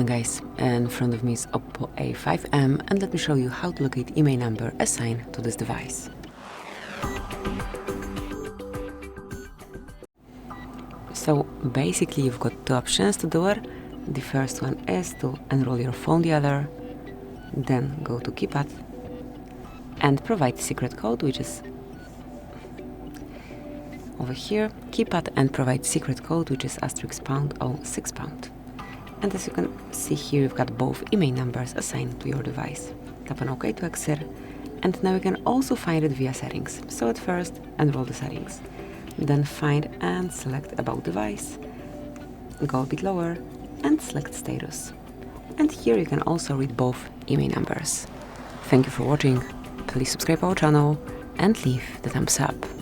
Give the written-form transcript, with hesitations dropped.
Guys, in front of me is OPPO A5m and let me show you how to locate IMEI number assigned to this device. So basically you've got two options to do it. The first one is to enroll your phone dealer, then go to keypad and provide secret code, which is over here, keypad, and provide secret code, which is *pound or £6. And as you can see here, you've got both IMEI numbers assigned to your device. Tap on OK to exit, and now you can also find it via settings. So at first, enroll the settings, then find and select About Device, go a bit lower, and select Status. And here you can also read both IMEI numbers. Thank you for watching, please subscribe our channel, and leave the thumbs up.